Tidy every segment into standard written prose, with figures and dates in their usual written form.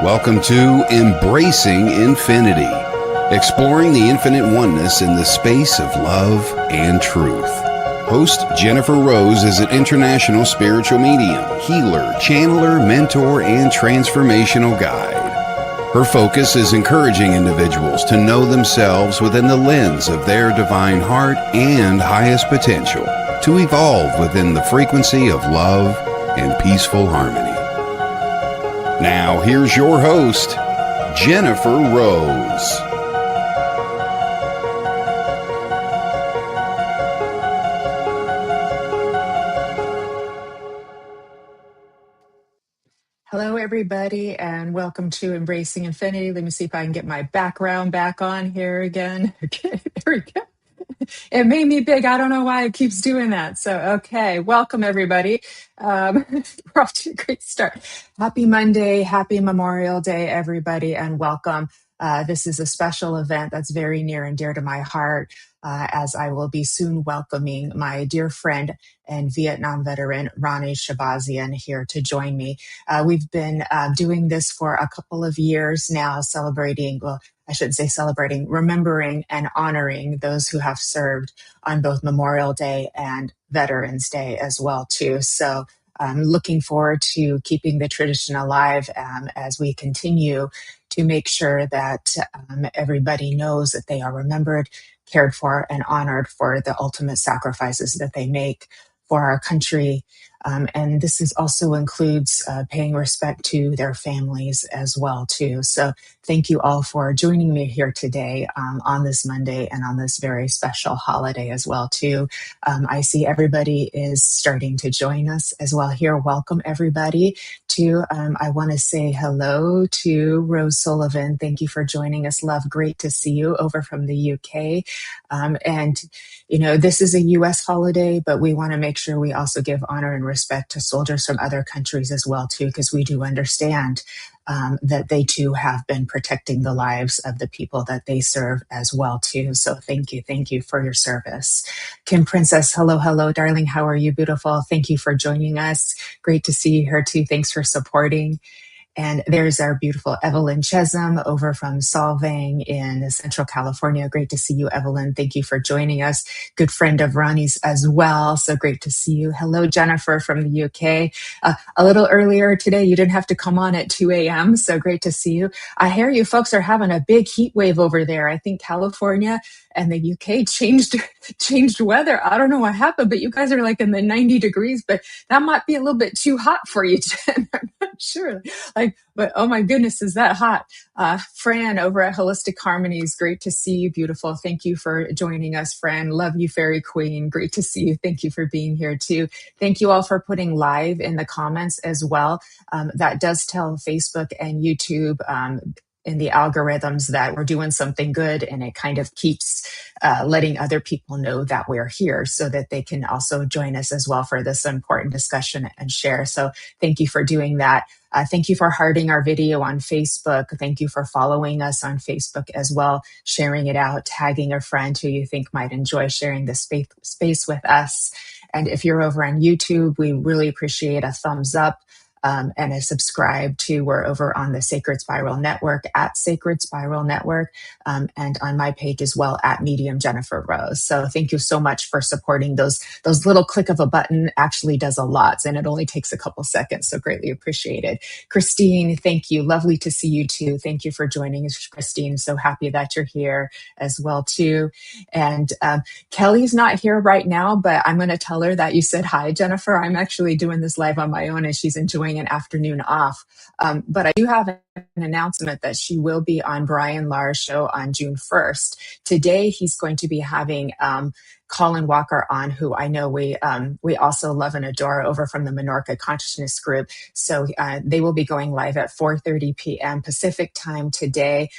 Welcome to Embracing Infinity, exploring the infinite oneness in the space of love and truth. Host Jennifer Rose is an international spiritual medium, healer, channeler, mentor, and transformational guide. Her focus is encouraging individuals to know themselves within the lens of their divine heart and highest potential, to evolve within the frequency of love and peaceful harmony. Now, here's your host, Jennifer Rose. Hello, everybody, and welcome to Embracing Infinity. Let me see if I can get my background back on here again. Okay, there we go. It made me big. I don't know why it keeps doing that. So, okay, welcome, everybody. We're off to a great start. Happy Monday, happy Memorial Day, everybody, and welcome. This is a special event that's very near and dear to my heart, as I will be soon welcoming my dear friend and Vietnam Veteran Ronnie Shahbazian here to join me. We've been doing this for a couple of years now, celebrating, well, I shouldn't say celebrating, remembering and honoring those who have served on both Memorial Day and Veterans Day as well, too. So I'm looking forward to keeping the tradition alive as we continue to make sure that everybody knows that they are remembered, cared for, and honored for the ultimate sacrifices that they make for our country. And this also includes paying respect to their families as well, too. So thank you all for joining me here today on this Monday and on this very special holiday as well, too. I see everybody is starting to join us as well here. Welcome, everybody. I want to say hello to Rose Sullivan. Thank you for joining us, love. Great to see you over from the UK. And, you know, this is a U.S. holiday, but we want to make sure we also give honor and respect to soldiers from other countries as well, too, because we do understand that they too have been protecting the lives of the people that they serve as well, too. So thank you for your service. Kim Princess, hello, darling. How are you? Beautiful. Thank you for joining us. Great to see you here, too. Thanks for supporting. And there's our beautiful Evelyn Chesum over from Solvang in Central California. Great to see you, Evelyn. Thank you for joining us. Good friend of Ronnie's as well. So great to see you. Hello, Jennifer from the UK. A little earlier today, you didn't have to come on at 2 a.m. So great to see you. I hear you folks are having a big heat wave over there. I think California and the UK changed weather. I don't know what happened, but you guys are like in the 90 degrees, but that might be a little bit too hot for you, Jen. I'm not sure. But oh my goodness, is that hot? Fran over at Holistic Harmonies, great to see you, beautiful. Thank you for joining us, Fran. Love you, Fairy Queen. Great to see you. Thank you for being here too. Thank you all for putting live in the comments as well. That does tell Facebook and YouTube in the algorithms that we're doing something good, and it kind of keeps letting other people know that we're here so that they can also join us as well for this important discussion and share. So thank you for doing that. Thank you for hearting our video on Facebook. Thank you for following us on Facebook as well, sharing it out, tagging a friend who you think might enjoy sharing this space with us. And if you're over on YouTube, we really appreciate a thumbs up. And a subscribe to. We're over on the Sacred Spiral Network at Sacred Spiral Network, and on my page as well at Medium Jennifer Rose. So thank you so much for supporting those little click of a button actually does a lot, and it only takes a couple seconds. So greatly appreciated. Christine, thank you. Lovely to see you too. Thank you for joining us, Christine. So happy that you're here as well too. And Kelly's not here right now, but I'm going to tell her that you said hi, Jennifer. I'm actually doing this live on my own, and she's enjoying an afternoon off. But I do have an announcement that she will be on Brian Lahr's show on June 1st. Today, he's going to be having Colin Walker on, who I know we also love and adore over from the Menorca Consciousness Group. So they will be going live at 4:30 p.m. Pacific time today.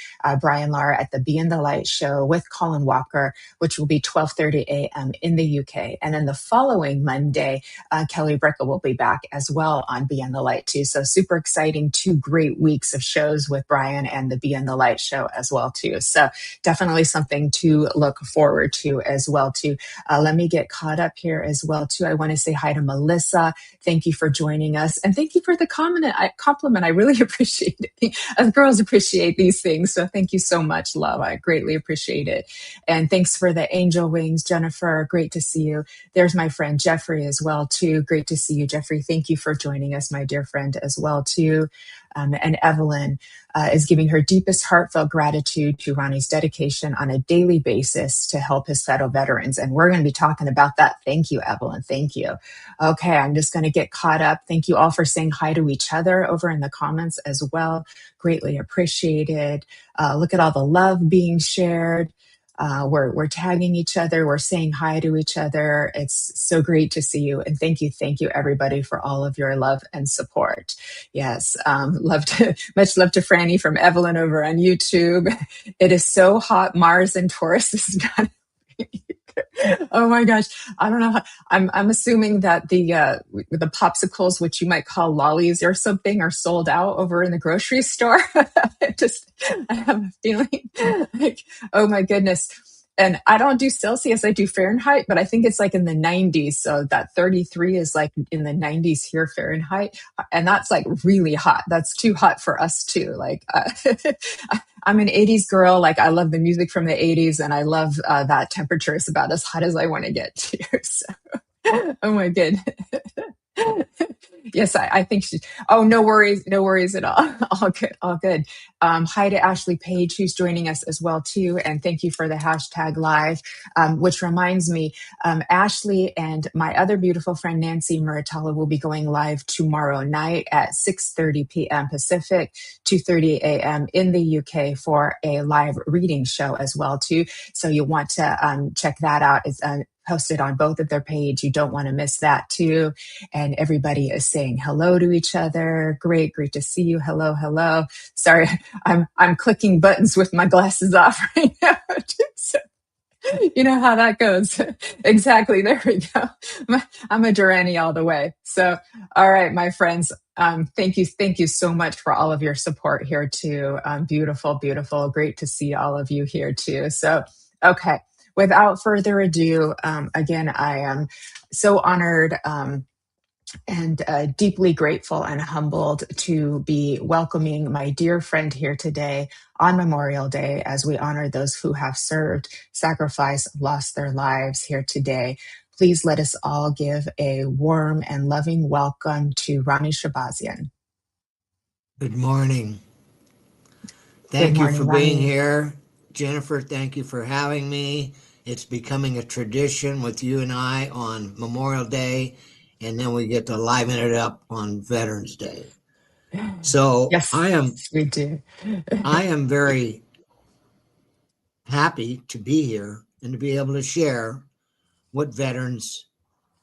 Brian Lahr at the Be in the Light show with Colin Walker, which will be 12:30 a.m. in the UK. And then the following Monday, Kelly Brickle will be back as well on Be in the Light too. So super exciting, 2 great weeks of shows with Brian and the Be in the Light show as well too. So definitely something to look forward to as well too. Let me get caught up here as well, too. I want to say hi to Melissa. Thank you for joining us. And thank you for the compliment. I really appreciate it. Us girls appreciate these things. So thank you so much, love. I greatly appreciate it. And thanks for the angel wings, Jennifer. Great to see you. There's my friend Jeffrey as well, too. Great to see you, Jeffrey. Thank you for joining us, my dear friend, as well, too. And Evelyn is giving her deepest heartfelt gratitude to Ronnie's dedication on a daily basis to help his fellow veterans. And we're going to be talking about that. Thank you, Evelyn. Thank you. Okay, I'm just going to get caught up. Thank you all for saying hi to each other over in the comments as well. Greatly appreciated. Look at all the love being shared. We're tagging each other. We're saying hi to each other. It's so great to see you. And thank you, everybody, for all of your love and support. Yes, much love to Franny from Evelyn over on YouTube. It is so hot. Mars and Taurus is not. Oh my gosh. I don't know how, I'm assuming that the popsicles, which you might call lollies or something, are sold out over in the grocery store. I have a feeling like, oh my goodness. And I don't do Celsius, I do Fahrenheit, but I think it's like in the 90s. So that 33 is like in the 90s here Fahrenheit. And that's like really hot. That's too hot for us too. Like, I'm an 80s girl. Like I love the music from the 80s and I love that temperature is about as hot as I want to get to. So, oh my goodness. Yes, I think she. Oh, no worries at all. All good. Hi to Ashley Page, who's joining us as well too, and thank you for the hashtag live. Which reminds me, Ashley and my other beautiful friend Nancy Muratalla will be going live tomorrow night at 6:30 p.m. Pacific, 2:30 a.m. in the UK for a live reading show as well too. So you want to check that out. It's posted on both of their page. You don't want to miss that too. And everybody is saying hello to each other. Great to see you. Hello. Sorry, I'm clicking buttons with my glasses off right now. So, you know how that goes. Exactly. There we go. I'm a Durrani all the way. So, all right, my friends. Thank you so much for all of your support here too. Beautiful. Great to see all of you here too. So, okay. Without further ado, again, I am so honored and deeply grateful and humbled to be welcoming my dear friend here today on Memorial Day as we honor those who have served, sacrificed, lost their lives here today. Please let us all give a warm and loving welcome to Ronnie Shahbazian. Good morning. Good Thank you morning, for being Ronnie. here. Jennifer, thank you for having me. It's becoming a tradition with you and I on Memorial Day, and then we get to liven it up on Veterans Day. So Yes, we do. I am very happy to be here and to be able to share what veterans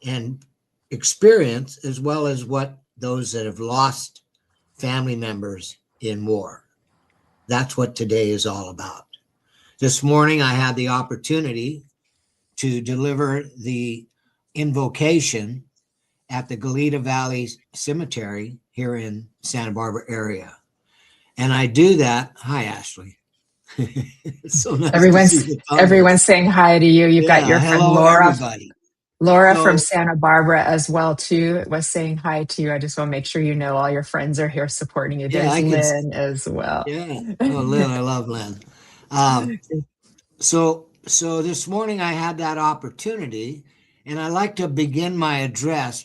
and experience, as well as what those that have lost family members in war. That's what today is all about. This morning, I had the opportunity to deliver the invocation at the Goleta Valley Cemetery here in Santa Barbara area. And I do that. Hi, Ashley. It's so nice to see the comments. Everyone's saying hi to you. You've got your friend hello, Laura. everybody. Laura from Santa Barbara as well too was saying hi to you. I just want to make sure you know all your friends are here supporting you. There's Lynn as well. Yeah. Oh, Lynn, I love Lynn. So this morning I had that opportunity, and I like to begin my address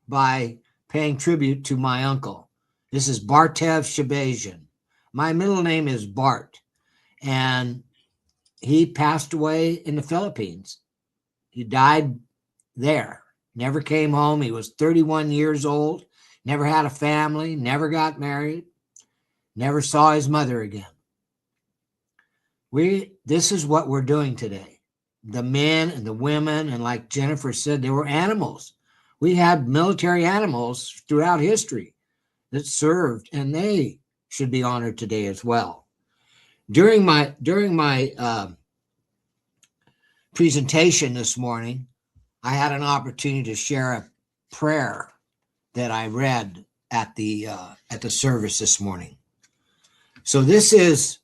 by paying tribute to my uncle. This is Bartev Shahbazian. My middle name is Bart, and he passed away in the Philippines. He died there, never came home. He was 31 years old, never had a family, never got married, never saw his mother again. This is what we're doing today. The men and the women, and like Jennifer said, they were animals. We had military animals throughout history that served, and they should be honored today as well. During my presentation this morning, I had an opportunity to share a prayer that I read at the service this morning. So this is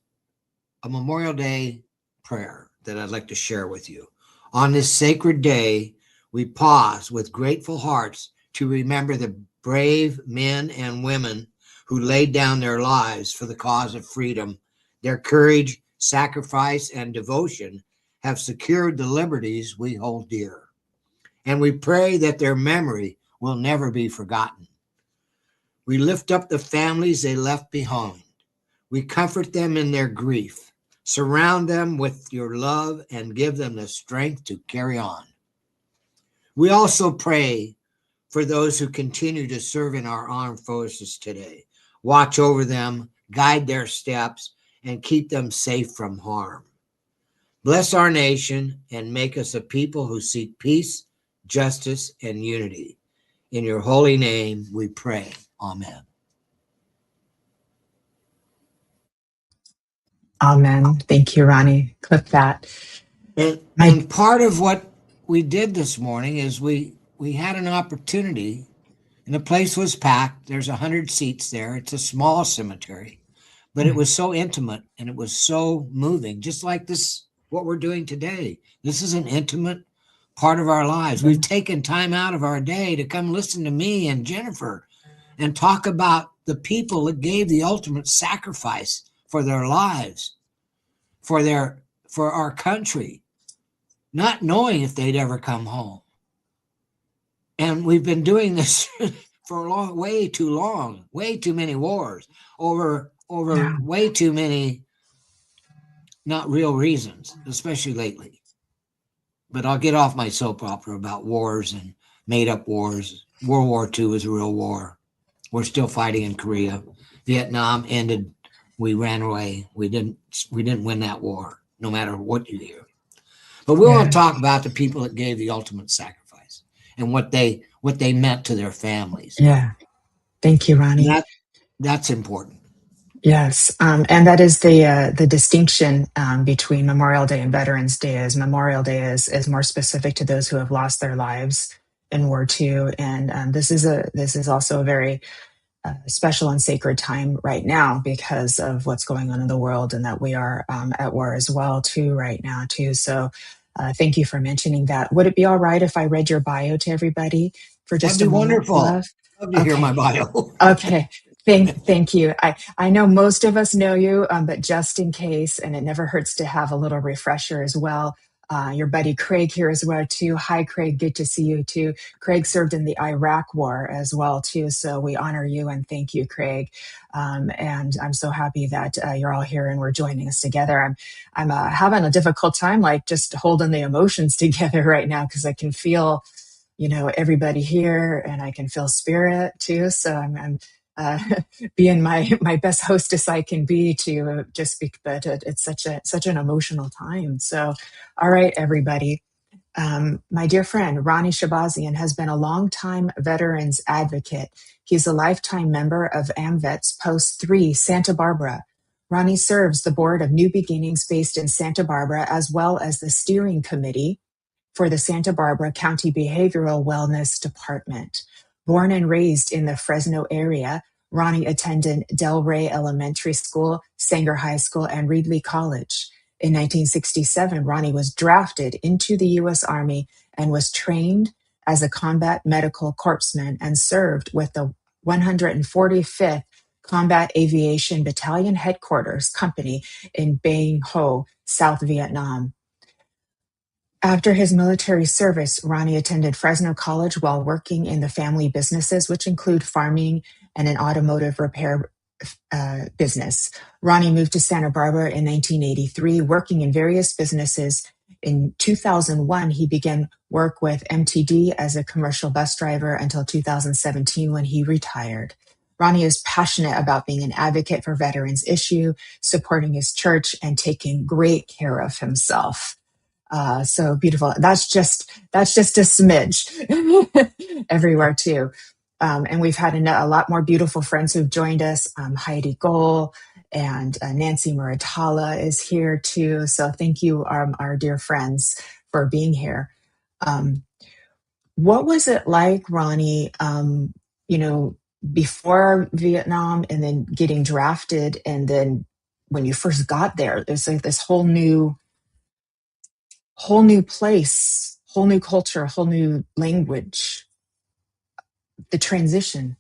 a Memorial Day prayer that I'd like to share with you. On this sacred day, we pause with grateful hearts to remember the brave men and women who laid down their lives for the cause of freedom. Their courage, sacrifice, and devotion have secured the liberties we hold dear. And we pray that their memory will never be forgotten. We lift up the families they left behind. We comfort them in their grief. Surround them with your love and give them the strength to carry on. We also pray for those who continue to serve in our armed forces today. Watch over them, guide their steps, and keep them safe from harm. Bless our nation and make us a people who seek peace, justice, and unity. In your holy name we pray. Amen. Amen. Thank you, Ronnie. Clip that. And part of what we did this morning is we had an opportunity, and the place was packed. There's 100 seats there. It's a small cemetery, but it was so intimate and it was so moving, just like this, what we're doing today. This is an intimate part of our lives. We've taken time out of our day to come listen to me and Jennifer and talk about the people that gave the ultimate sacrifice for their lives, for our country, not knowing if they'd ever come home. And we've been doing this for way too long, way too many wars, over way too many not real reasons, especially lately. But I'll get off my soap opera about wars and made up wars. World War II was a real war. We're still fighting in Korea. Vietnam ended. We ran away. We didn't win that war, no matter what you hear. But we want to talk about the people that gave the ultimate sacrifice and what they meant to their families. Yeah. Thank you, Ronnie. That's important. Yes, and that is the distinction between Memorial Day and Veterans Day. Is Memorial Day is more specific to those who have lost their lives in War II, and this is also a very special and sacred time right now because of what's going on in the world, and that we are at war as well too right now too. So, thank you for mentioning that. Would it be all right if I read your bio to everybody for just That'd be a moment? wonderful. Love to hear my bio. Okay. Thank you. I know most of us know you, but just in case, and it never hurts to have a little refresher as well. Your buddy Craig here as well too. Hi, Craig. Good to see you too. Craig served in the Iraq War as well too. So we honor you and thank you, Craig. And I'm so happy that you're all here and we're joining us together. I'm having a difficult time, like just holding the emotions together right now because I can feel, everybody here, and I can feel spirit too. So I'm being my best hostess I can be to just speak, but it's such an emotional time. So, all right, everybody. My dear friend, Ronnie Shahbazian, has been a longtime veterans advocate. He's a lifetime member of Amvets Post 3, Santa Barbara. Ronnie serves the board of New Beginnings based in Santa Barbara, as well as the steering committee for the Santa Barbara County Behavioral Wellness Department. Born and raised in the Fresno area, Ronnie attended Rey Elementary School, Sanger High School, and Reedley College. In 1967, Ronnie was drafted into the U.S. Army and was trained as a Combat Medical Corpsman and served with the 145th Combat Aviation Battalion Headquarters Company in Bein Hoa, South Vietnam. After his military service, Ronnie attended Fresno College while working in the family businesses, which include farming and an automotive repair business. Ronnie moved to Santa Barbara in 1983, working in various businesses. In 2001, he began work with MTD as a commercial bus driver until 2017 when he retired. Ronnie is passionate about being an advocate for veterans issue, supporting his church, and taking great care of himself. So beautiful. That's just a smidge everywhere too. And we've had a lot more beautiful friends who've joined us. Heidi Gohl and Nancy Muratala is here too. So thank you, our dear friends, for being here. What was it like, Ronnie, before Vietnam and then getting drafted, and then when you first got there, there's like this whole new whole new place, whole new culture, whole new language, the transition.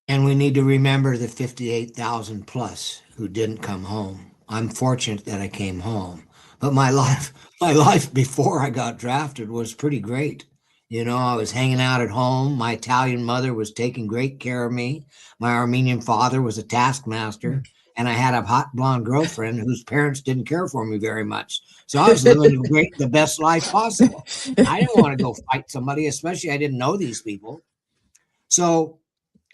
And we need to remember the 58,000 plus who didn't come home. I'm fortunate that I came home, but my life before I got drafted was pretty great. You know, I was hanging out at home. My Italian mother was taking great care of me. My Armenian father was a taskmaster, and I had a hot blonde girlfriend whose parents didn't care for me very much. So I was living the best life possible. I didn't want to go fight somebody, especially I didn't know these people. So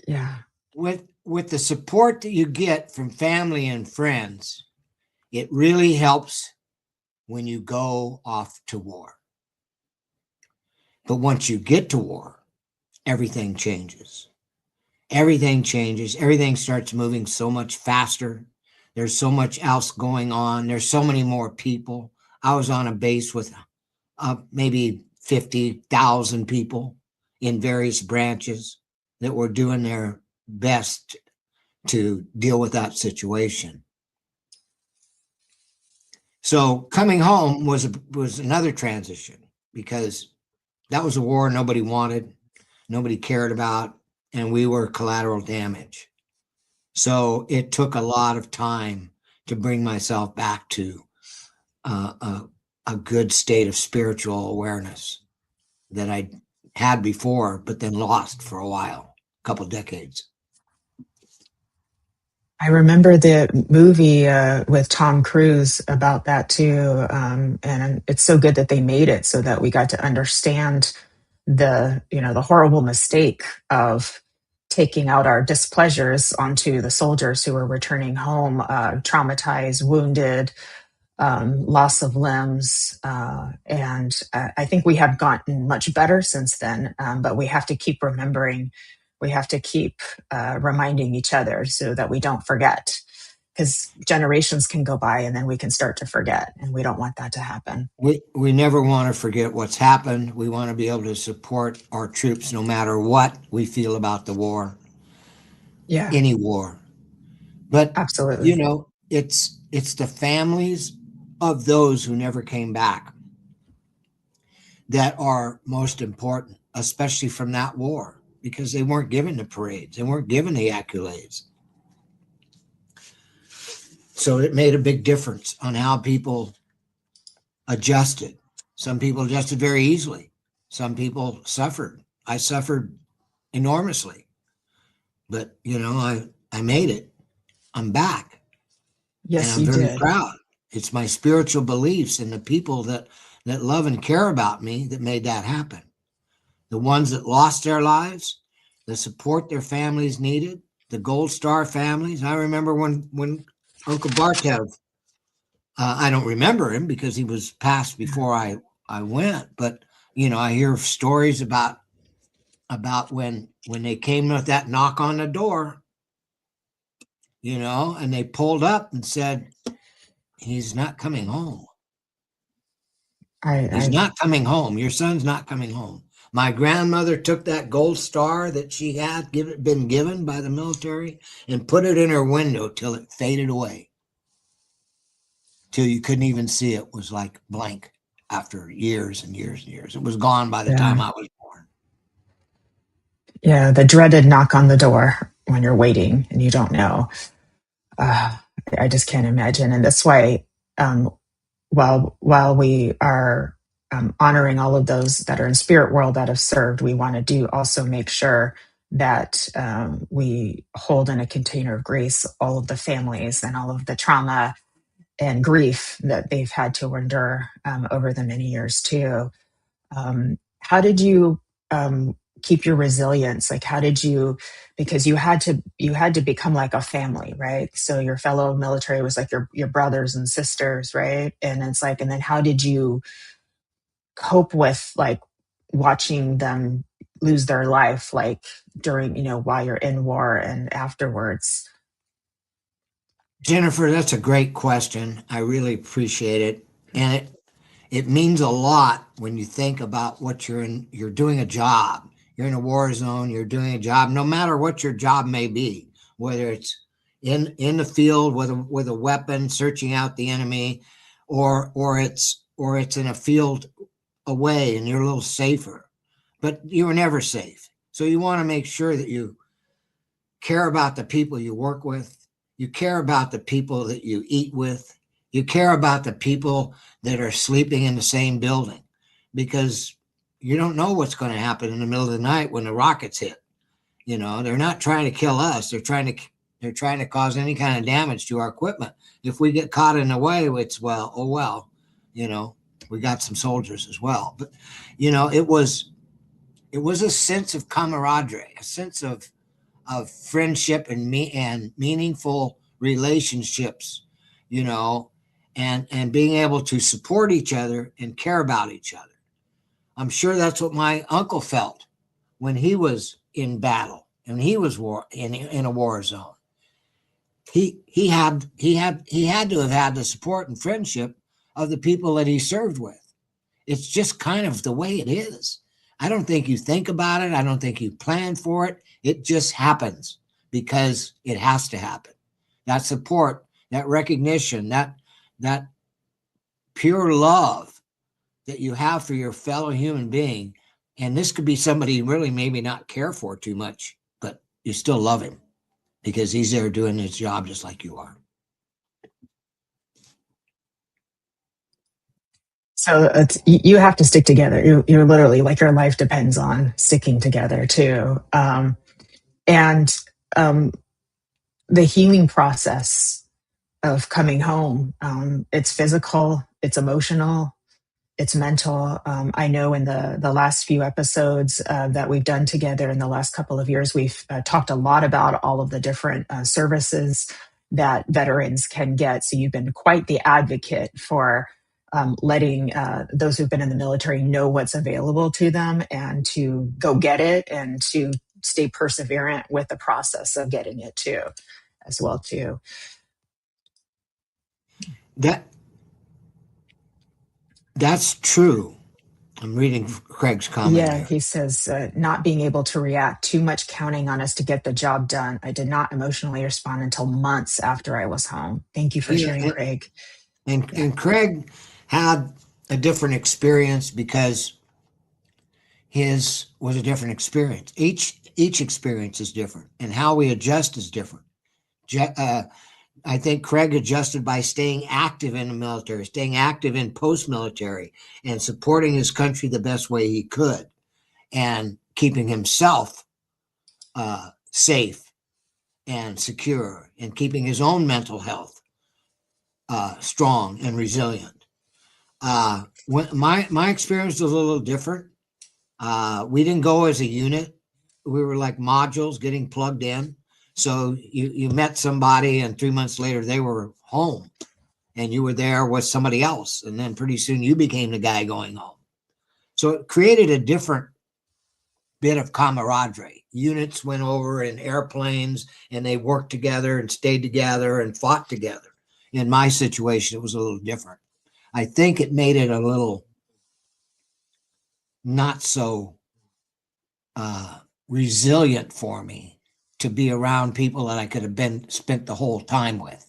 Yeah. with the support that you get from family and friends, it really helps when you go off to war. But once you get to war, everything changes. Everything changes. Everything starts moving so much faster. There's so much else going on. There's so many more people. I was on a base with maybe 50,000 people in various branches that were doing their best to deal with that situation. So coming home was another transition, because that was a war nobody wanted, nobody cared about, and we were collateral damage. So it took a lot of time to bring myself back to a good state of spiritual awareness that I had before, but then lost for a while, a couple decades. I remember the movie with Tom Cruise about that too, and it's so good that they made it so that we got to understand the horrible mistake of taking out our displeasures onto the soldiers who were returning home, traumatized, wounded, loss of limbs, and I think we have gotten much better since then. But we have to keep remembering. We have to keep reminding each other so that we don't forget, because generations can go by and then we can start to forget, and we don't want that to happen. We never want to forget what's happened. We want to be able to support our troops no matter what we feel about the war. Yeah, any war. But absolutely. you know, it's the families of those who never came back that are most important, especially from that war, because they weren't given the parades, they weren't given the accolades. So it made a big difference on how people adjusted. Some people adjusted very easily. Some people suffered. I suffered enormously. But, you know, I made it. I'm back. Yes, And you I'm very did. proud. It's my spiritual beliefs and the people that love and care about me that made that happen. The ones that lost their lives, the support their families needed, the Gold Star families. I remember when Uncle Bartev, I don't remember him because he was passed before I went, but you know, I hear stories about when they came with that knock on the door, you know, and they pulled up and said, he's not coming home. He's not coming home. Your son's not coming home. My grandmother took that gold star that she had been given by the military and put it in her window till it faded away. Till you couldn't even see it. It was like blank after years and years and years. It was gone by the time I was born. Yeah, the dreaded knock on the door when you're waiting and you don't know. I just can't imagine. And that's why, while we are honoring all of those that are in spirit world that have served, we want to do also make sure that we hold in a container of grace all of the families and all of the trauma and grief that they've had to endure over the many years too. How did you keep your resilience? Like, how did you, because you had to become like a family, right? So your fellow military was like your brothers and sisters, right? And it's like, and then how did you cope with like watching them lose their life, like during, while you're in war and afterwards? Jennifer, that's a great question. I really appreciate it. And it means a lot when you think about what you're doing a job. You're in a war zone, you're doing a job, no matter what your job may be, whether it's in the field with a weapon, searching out the enemy, or it's or it's in a field away and you're a little safer, but you were never safe. So you want to make sure that you care about the people you work with, you care about the people that you eat with, you care about the people that are sleeping in the same building, because you don't know what's going to happen in the middle of the night when the rockets hit. You know, they're not trying to kill us. They're trying to cause any kind of damage to our equipment. If we get caught in the way, it's well, you know, we got some soldiers as well. But, you know, it was a sense of camaraderie, a sense of friendship and meaningful relationships, you know, and being able to support each other and care about each other. I'm sure that's what my uncle felt when he was in battle and he was in a war zone. He had to have had the support and friendship of the people that he served with. It's just kind of the way it is. I don't think you think about it. I don't think you plan for it. It just happens because it has to happen. That support, that recognition, that pure love that you have for your fellow human being. And this could be somebody you really maybe not care for too much, but you still love him because he's there doing his job just like you are. So you have to stick together. You're literally like your life depends on sticking together too. And the healing process of coming home, it's physical, it's emotional, it's mental. I know in the last few episodes that we've done together in the last couple of years, we've talked a lot about all of the different services that veterans can get. So you've been quite the advocate for letting those who've been in the military know what's available to them and to go get it and to stay perseverant with the process of getting it too, as well too. That's true. I'm reading Craig's comment Yeah, here. he says, not being able to react, too much counting on us to get the job done. I did not emotionally respond until months after I was home. Thank you for sharing, Craig. And Craig had a different experience because his was a different experience. Each experience is different, and how we adjust is different. I think Craig adjusted by staying active in the military, staying active in post-military, and supporting his country the best way he could, and keeping himself safe and secure, and keeping his own mental health strong and resilient. My experience was a little different. We didn't go as a unit. We were like modules getting plugged in. So you met somebody and 3 months later they were home and you were there with somebody else. And then pretty soon you became the guy going home. So it created a different bit of camaraderie. Units went over in airplanes and they worked together and stayed together and fought together. In my situation, it was a little different. I think it made it a little not so resilient for me to be around people that I could have spent the whole time with.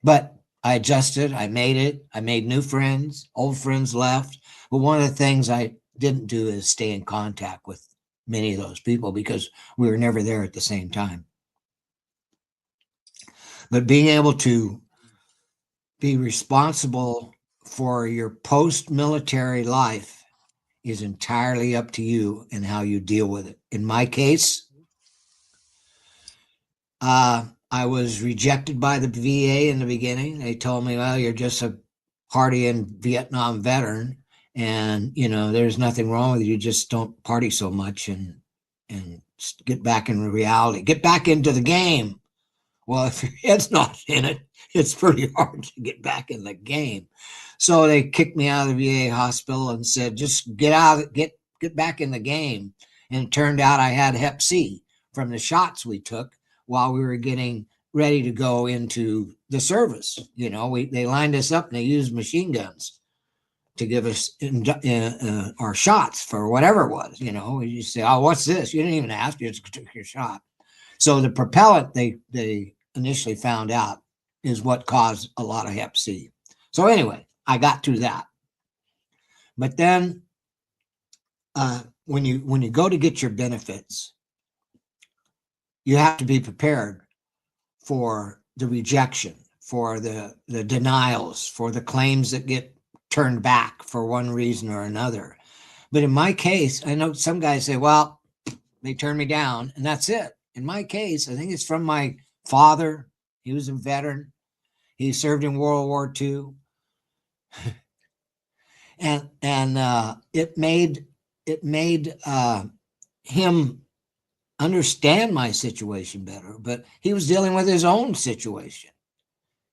But I adjusted, I made it, I made new friends, old friends left. But one of the things I didn't do is stay in contact with many of those people because we were never there at the same time. But being able to be responsible for your post-military life is entirely up to you and how you deal with it. In my case, I was rejected by the VA in the beginning. They told me, well, you're just a partying Vietnam veteran and, you know, there's nothing wrong with you. Just don't party so much and get back in reality, get back into the game. Well, if your head's not in it, it's pretty hard to get back in the game. So they kicked me out of the VA hospital and said, just get back in the game. And it turned out I had Hep C from the shots we took while we were getting ready to go into the service. You know, they lined us up and they used machine guns to give us our shots for whatever it was. You know, you say, oh, what's this? You didn't even ask, you just took your shot. So the propellant they initially found out is what caused a lot of Hep C. So anyway, I got through that. But then when you go to get your benefits, you have to be prepared for the rejection, for the denials, for the claims that get turned back for one reason or another. But in my case, I know some guys say, well, they turned me down and that's it. In my case, I think it's from my father. He was a veteran. He served in World War II. and it made him understand my situation better, but he was dealing with his own situation.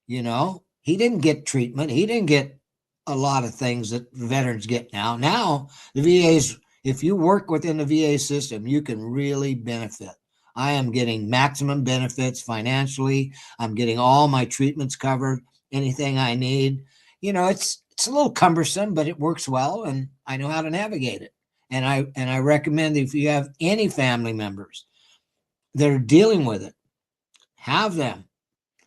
You know, he didn't get treatment. He didn't get a lot of things that veterans get now. Now, the VA's, if you work within the VA system, you can really benefit. I am getting maximum benefits financially. I'm getting all my treatments covered, anything I need. You know, it's a little cumbersome, but it works well, and I know how to navigate it. And I recommend if you have any family members that are dealing with it, have them,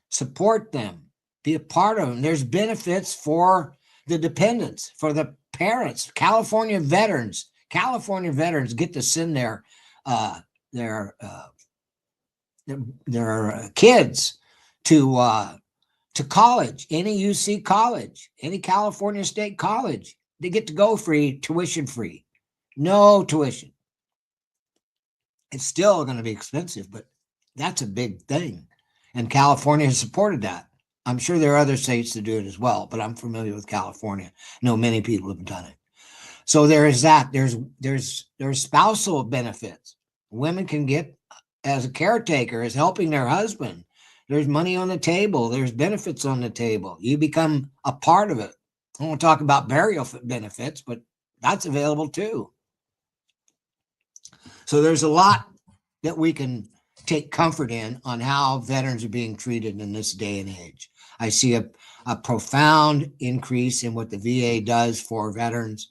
support them, be a part of them. There's benefits for the dependents, for the parents. California veterans get to send their kids to college, any UC college, any California state college. They get to go free, tuition free, no tuition. It's still going to be expensive, but that's a big thing. And California has supported that. I'm sure there are other states that do it as well, but I'm familiar with California. I know many people have done it. So there is that. There's spousal benefits. Women can get as a caretaker, as helping their husband. There's money on the table. There's benefits on the table. You become a part of it. I won't talk about burial benefits, but that's available too. So there's a lot that we can take comfort in on how veterans are being treated in this day and age. I see a profound increase in what the VA does for veterans,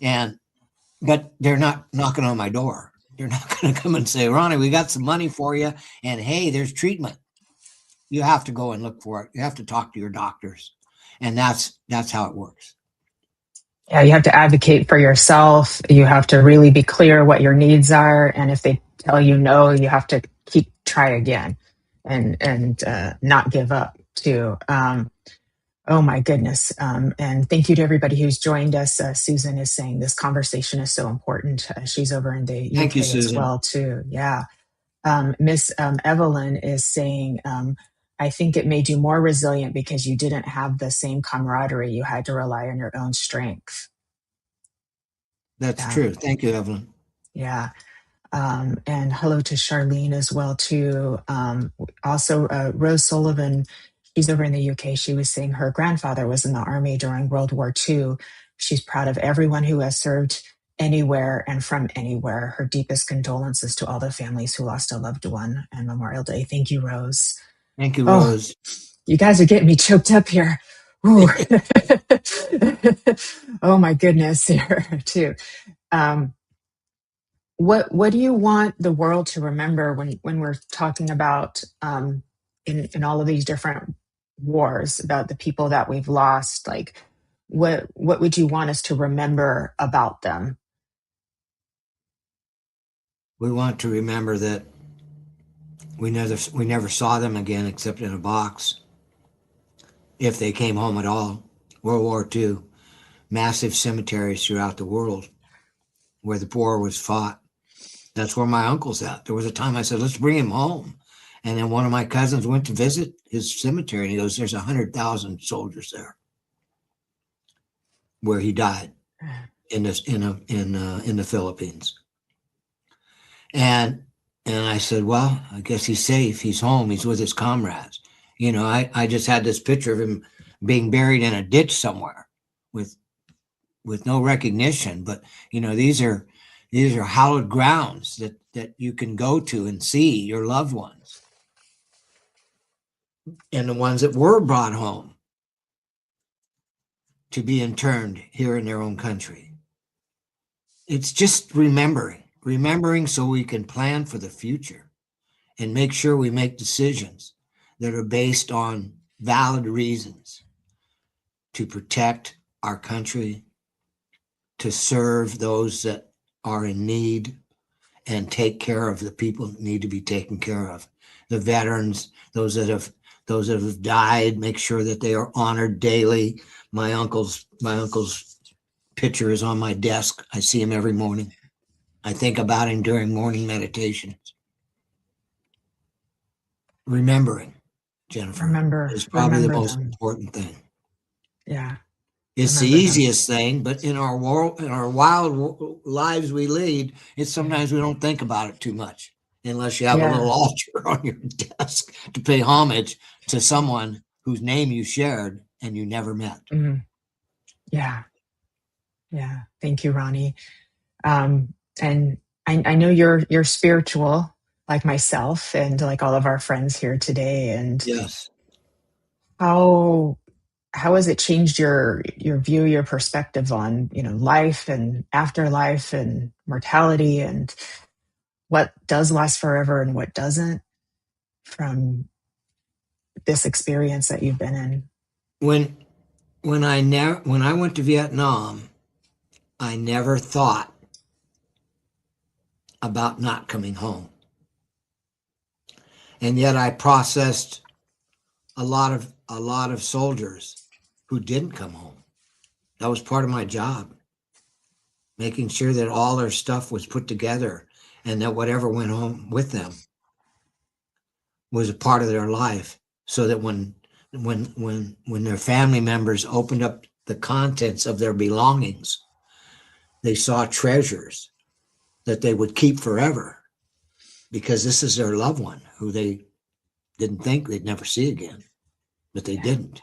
but they're not knocking on my door. They're not going to come and say, Ronnie, we got some money for you, and hey, there's treatment. You have to go and look for it. You have to talk to your doctors, and that's how it works. Yeah, you have to advocate for yourself. You have to really be clear what your needs are, and if they tell you no, you have to try again, and not give up too. Oh my goodness! And thank you to everybody who's joined us. Susan is saying this conversation is so important. She's over in the Thank UK you, as Susan. well too. Yeah. Miss Evelyn is saying, I think it made you more resilient because you didn't have the same camaraderie. You had to rely on your own strength. That's true. Thank you, Evelyn. Yeah. And hello to Charlene as well too. Also, Rose Sullivan, she's over in the UK. She was saying her grandfather was in the army during World War II. She's proud of everyone who has served anywhere and from anywhere. Her deepest condolences to all the families who lost a loved one on Memorial Day. Thank you, Rose. Thank you, Rose. You guys are getting me choked up here. Oh my goodness, here too. What do you want the world to remember when we're talking about in all of these different wars, about the people that we've lost? Like, what would you want us to remember about them? We want to remember that we never saw them again except in a box, if they came home at all. World War II, massive cemeteries throughout the world where the war was fought. That's where my uncle's at. There was a time I said, let's bring him home. And then one of my cousins went to visit his cemetery, and he goes, there's 100,000 soldiers there where he died in the Philippines. And I said, well, I guess he's safe. He's home. He's with his comrades. You know, I just had this picture of him being buried in a ditch somewhere with no recognition. But, you know, these are hallowed grounds that you can go to and see your loved ones. And the ones that were brought home to be interned here in their own country. It's just remembering so we can plan for the future and make sure we make decisions that are based on valid reasons to protect our country to serve those that are in need and take care of the people that need to be taken care of. The veterans, those that have died, make sure that they are honored daily. My uncle's picture is on my desk. I see him every morning. I think about him during morning meditations. Remembering, Jennifer, is probably the most important thing. Yeah. It's the easiest thing, but in our wild lives we lead, it's sometimes we don't think about it too much, unless you have a little altar on your desk to pay homage to someone whose name you shared and you never met. Mm-hmm. Yeah. Thank you, Ronnie. And I know you're spiritual, like myself and like all of our friends here today. And yes, how has it changed your view, your perspective on, life and afterlife and mortality and what does last forever and what doesn't from this experience that you've been in? When I went to Vietnam, I never thought about not coming home. And yet I processed a lot of soldiers who didn't come home. That was part of my job, making sure that all their stuff was put together and that whatever went home with them was a part of their life, so that when their family members opened up the contents of their belongings, they saw treasures that they would keep forever, because this is their loved one who they didn't think they'd never see again, but they didn't.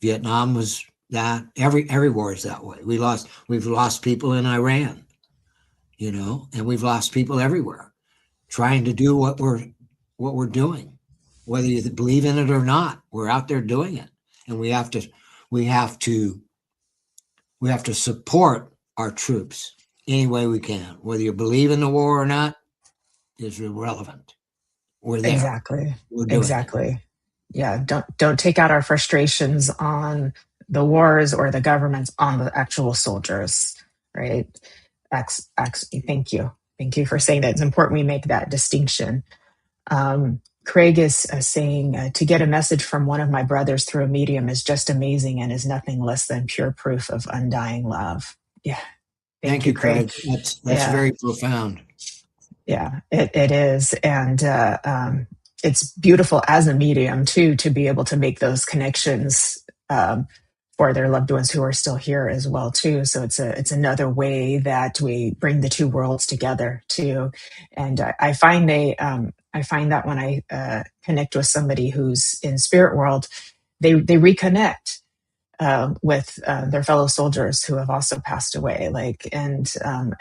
Vietnam was that. Every war is that way. We've lost people in Iran, and we've lost people everywhere trying to do what we're doing, whether you believe in it or not. We're out there doing it, and we have to support our troops any way we can. Whether you believe in the war or not is irrelevant. We're there. Exactly. We're doing exactly. It. Yeah. Don't take out our frustrations on the wars or the governments on the actual soldiers, right? Thank you. Thank you for saying that. It's important we make that distinction. Craig is saying, to get a message from one of my brothers through a medium is just amazing and is nothing less than pure proof of undying love. Yeah. Thank you, Craig. That's very profound. Yeah, it is. And it's beautiful as a medium, too, to be able to make those connections for their loved ones who are still here as well, too. So it's another way that we bring the two worlds together, too. And I find that when I connect with somebody who's in spirit world, they reconnect with their fellow soldiers who have also passed away. And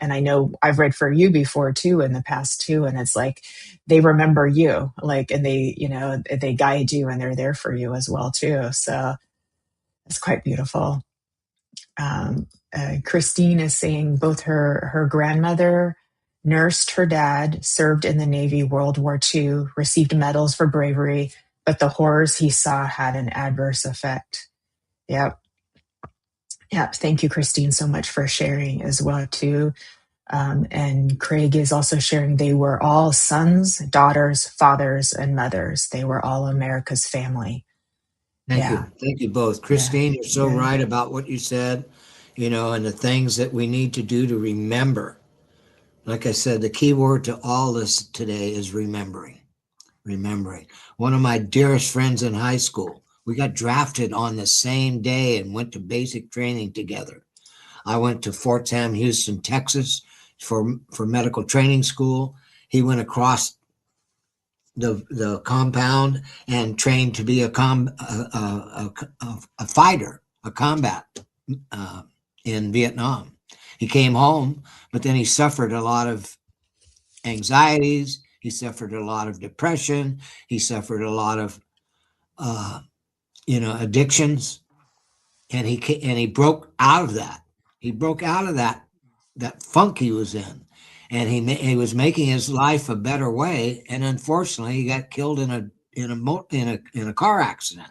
I know I've read for you before too, in the past too. And it's like, they remember you, and they guide you and they're there for you as well too. So it's quite beautiful. Christine is saying both her grandmother nursed her dad, served in the Navy World War II, received medals for bravery, but the horrors he saw had an adverse effect. Yep. Thank you, Christine, so much for sharing as well, too. And Craig is also sharing they were all sons, daughters, fathers, and mothers. They were all America's family. Thank you. Thank you both. Christine, you're so right about what you said, and the things that we need to do to remember. Like I said, the key word to all this today is remembering. Remembering. One of my dearest friends in high school, we got drafted on the same day and went to basic training together. I went to Fort Sam Houston, Texas for medical training school. He went across the compound and trained to be a fighter, a combat in Vietnam. He came home, but then he suffered a lot of anxieties. He suffered a lot of depression. He suffered a lot of addictions, and he broke out of that. He broke out of that funk he was in, and he was making his life a better way. And unfortunately, he got killed in a car accident.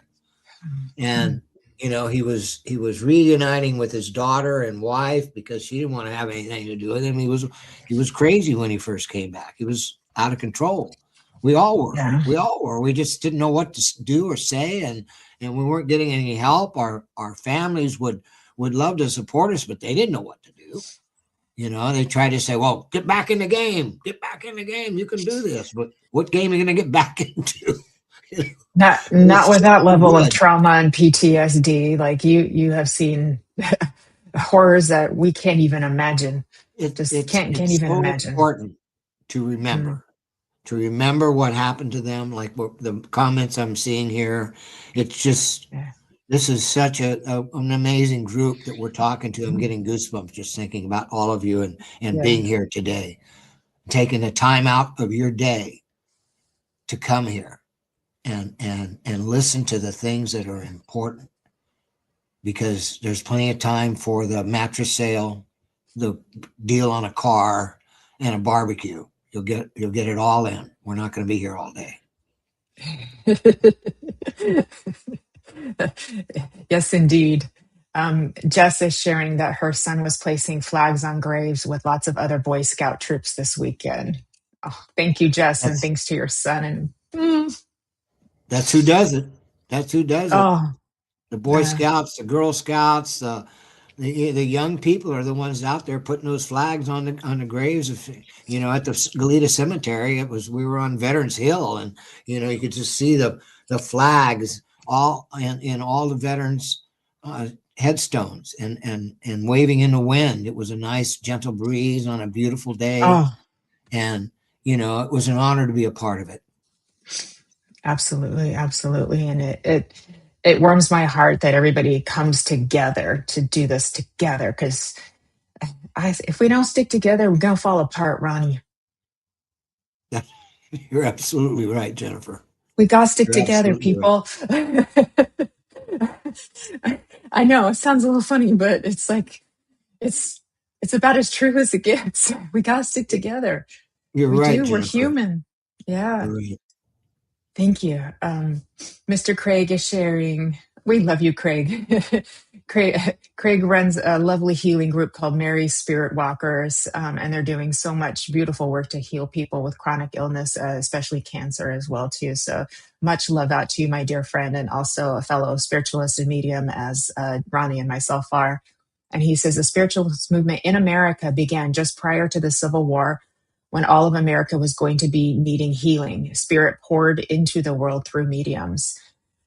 And You know, he was reuniting with his daughter and wife because she didn't want to have anything to do with him. He was crazy when he first came back. He was out of control. We all were. Yeah. We all were. We just didn't know what to do or say, and we weren't getting any help. Our families would love to support us, but they didn't know what to do. You know, they tried to say, "Well, get back in the game. Get back in the game. You can do this." But what game are you going to get back into? Not with that so level of good. trauma and PTSD. Like you have seen horrors that we can't even imagine. Just can't It's even so imagine. important to Mm, remember what happened to them, like what the comments I'm seeing here. It's just, yeah. this is such an amazing group that we're talking to. I'm getting goosebumps just thinking about all of you and Yeah. being here today, taking the time out of your day to come here and listen to the things that are important, because there's plenty of time for the mattress sale, the deal on a car, and a barbecue. You'll get it all in. We're not going to be here all day. Yes, indeed. Jess is sharing that her son was placing flags on graves with lots of other Boy Scout troops this weekend. Oh, thank you, Jess, and That's thanks to your son. And that's who does it. That's who does it. oh, The Boy Scouts, the Girl Scouts, the young people are the ones out there putting those flags on the graves of, at the Goleta Cemetery. We were on Veterans Hill, and you could just see the flags all in all the veterans headstones and waving in the wind. It was a nice gentle breeze on a beautiful day, oh, and it was an honor to be a part of it. absolutely, absolutely, and it warms my heart that everybody comes together to do this together. Because if we don't stick together, we're gonna fall apart, Ronnie. You're absolutely right, Jennifer. We gotta stick You're together, absolutely right. people. I know it sounds a little funny, but it's like it's about as true as it gets. We gotta stick together. You're We right, do. We're Jennifer. human. Yeah. You're right. Thank you. Mr. Craig is sharing. We love you, Craig. Craig runs a lovely healing group called Mary Spirit Walkers, and they're doing so much beautiful work to heal people with chronic illness, especially cancer as well too. So much love out to you, my dear friend, and also a fellow spiritualist and medium, as Ronnie and myself are. And he says the spiritualist movement in America began just prior to the Civil War, when all of America was going to be needing healing. Spirit poured into the world through mediums.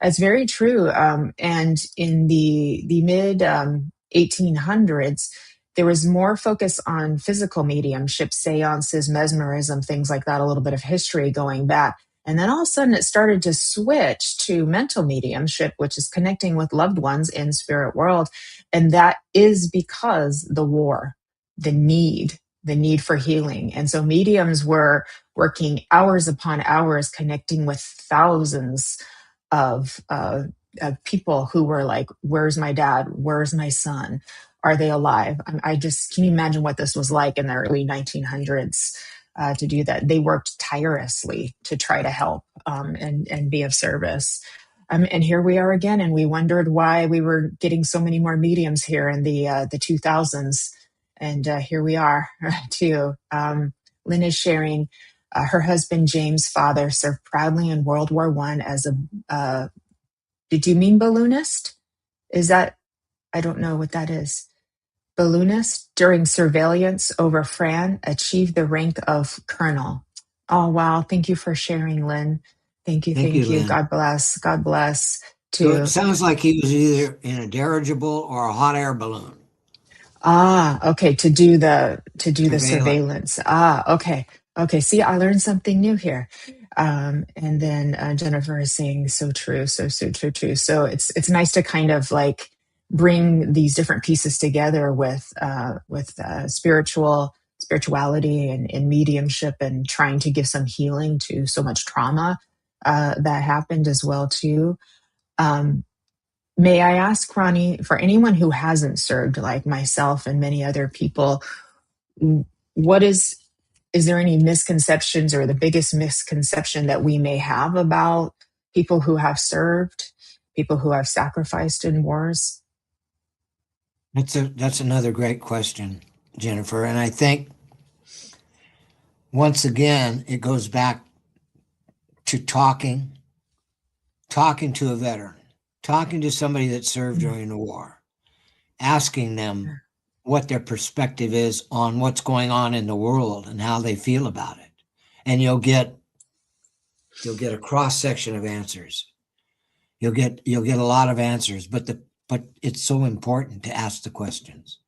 That's very true. And in the mid 1800s, there was more focus on physical mediumship, seances, mesmerism, things like that, a little bit of history going back. And then all of a sudden it started to switch to mental mediumship, which is connecting with loved ones in spirit world. And that is because the war, the need for healing. And so mediums were working hours upon hours connecting with thousands of people who were like, where's my dad? Where's my son? Are they alive? I just can you imagine what this was like in the early 1900s to do that. They worked tirelessly to try to help and be of service. And here we are again, and we wondered why we were getting so many more mediums here in the 2000s. And here we are too. Lynn is sharing her husband James' father served proudly in World War I as a did you mean balloonist? Is that, I don't know what that is. Balloonist during surveillance over Fran achieved the rank of colonel. Oh, wow. Thank you for sharing, Lynn. Thank you. Thank you, Thank you. Lynn. God bless. God bless So it too. sounds like he was either in a dirigible or a hot air balloon. Okay. To do the Surveillance. surveillance. Okay. Okay. See, I learned something new here. And then Jennifer is saying, so true, so true. So it's nice to kind of like bring these different pieces together with spirituality and mediumship, and trying to give some healing to so much trauma that happened as well too. May I ask, Ronnie, for anyone who hasn't served, like myself and many other people, what is there any misconceptions, or the biggest misconception that we may have about people who have served? people who have sacrificed in wars? That's another great question, Jennifer. And I think once again, it goes back to talking to a veteran, talking to somebody that served during the war, asking them what their perspective is on what's going on in the world and how they feel about it. And you'll get a cross section of answers. You'll get a lot of answers, but it's so important to ask the questions.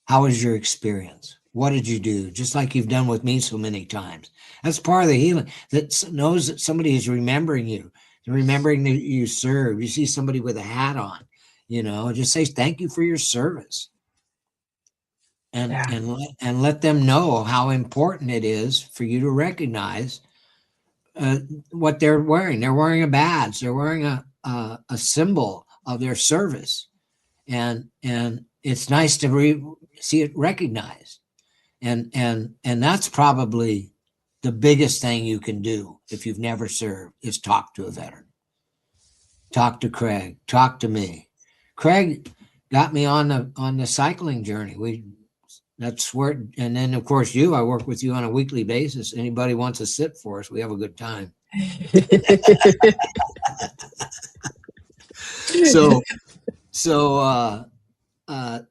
How was your experience? What did you do? Just like you've done with me so many times. That's part of the healing, that knows that somebody is remembering you, remembering that you serve. You see somebody with a hat on, just say thank you for your service. And let them know how important it is for you to recognize what they're wearing. They're wearing a badge. They're wearing a symbol of their service, and it's nice to see it recognized. And that's probably the biggest thing you can do if you've never served, is talk to a veteran. Talk to Craig. Talk to me. Craig got me on the cycling journey. That's where, and then of course I work with you on a weekly basis. Anybody wants to sit for us, we have a good time. So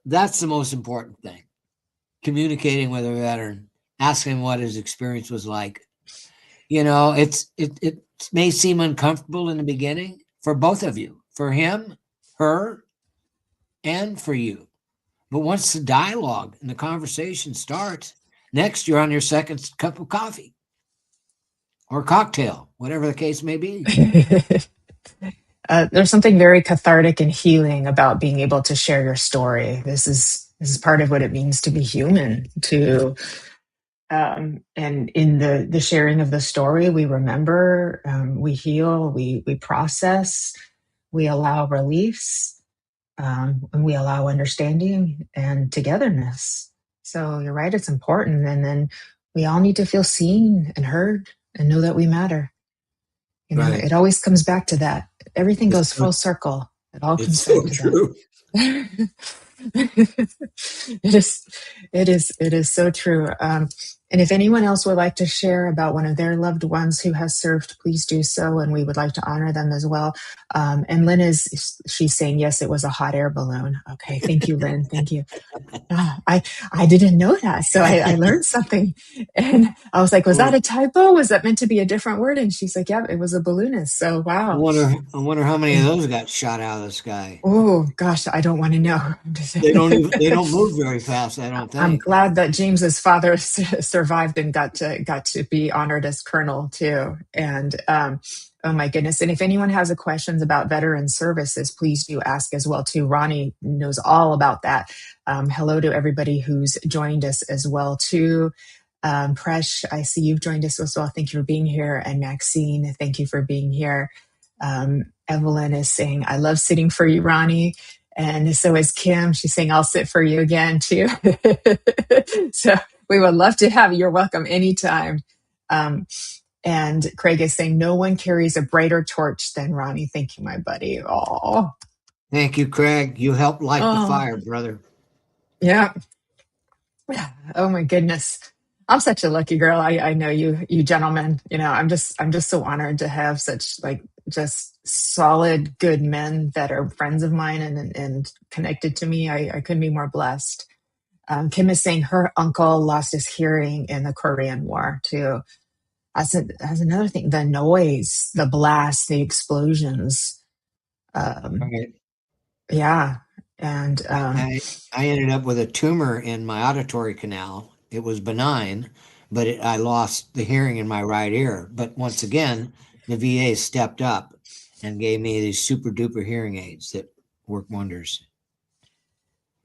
that's the most important thing. Communicating with a veteran, asking what his experience was like. It may seem uncomfortable in the beginning for both of you, for him, her, and for you. But once the dialogue and the conversation starts, next you're on your second cup of coffee or cocktail, whatever the case may be. There's something very cathartic and healing about being able to share your story. This is part of what it means to be human. And in the sharing of the story, we remember, we heal, we process, we allow release. And we allow understanding and togetherness. So you're right, it's important. And then we all need to feel seen and heard and know that we matter. Right. It always comes back to that. Everything goes full circle. It all comes back to true. that. It is so true. And if anyone else would like to share about one of their loved ones who has served, please do so, and we would like to honor them as well. And Lynn she's saying yes, it was a hot air balloon. Okay, thank you, Lynn. Thank you. I didn't know that, so I learned something, and I was like, was that a typo? Was that meant to be a different word? And she's like, yeah, it was a balloonist. So wow. I wonder how many of those got shot out of the sky. Oh gosh, I don't want to know. They don't move very fast, I don't think. I'm glad that James's father survived and got to be honored as colonel too. And oh my goodness. And if anyone has a questions about veteran services, please do ask as well too. Ronnie knows all about that. Hello to everybody who's joined us as well too. Presh, I see you've joined us as well. Thank you for being here. And Maxine, thank you for being here. Evelyn is saying, I love sitting for you, Ronnie. And so is Kim. She's saying, I'll sit for you again too. So we would love to have you. You're welcome anytime. And Craig is saying, no one carries a brighter torch than Ronnie. Thank you, my buddy. Oh, thank you, Craig. You helped light the fire, brother. Yeah. Oh my goodness. I'm such a lucky girl. I know you gentlemen, I'm just so honored to have such just solid, good men that are friends of mine and connected to me. I couldn't be more blessed. Kim is saying her uncle lost his hearing in the Korean War too. As another thing, the noise, the blast, the explosions. Right. Yeah. And I ended up with a tumor in my auditory canal. It was benign, but I lost the hearing in my right ear. But once again, the VA stepped up and gave me these super duper hearing aids that work wonders.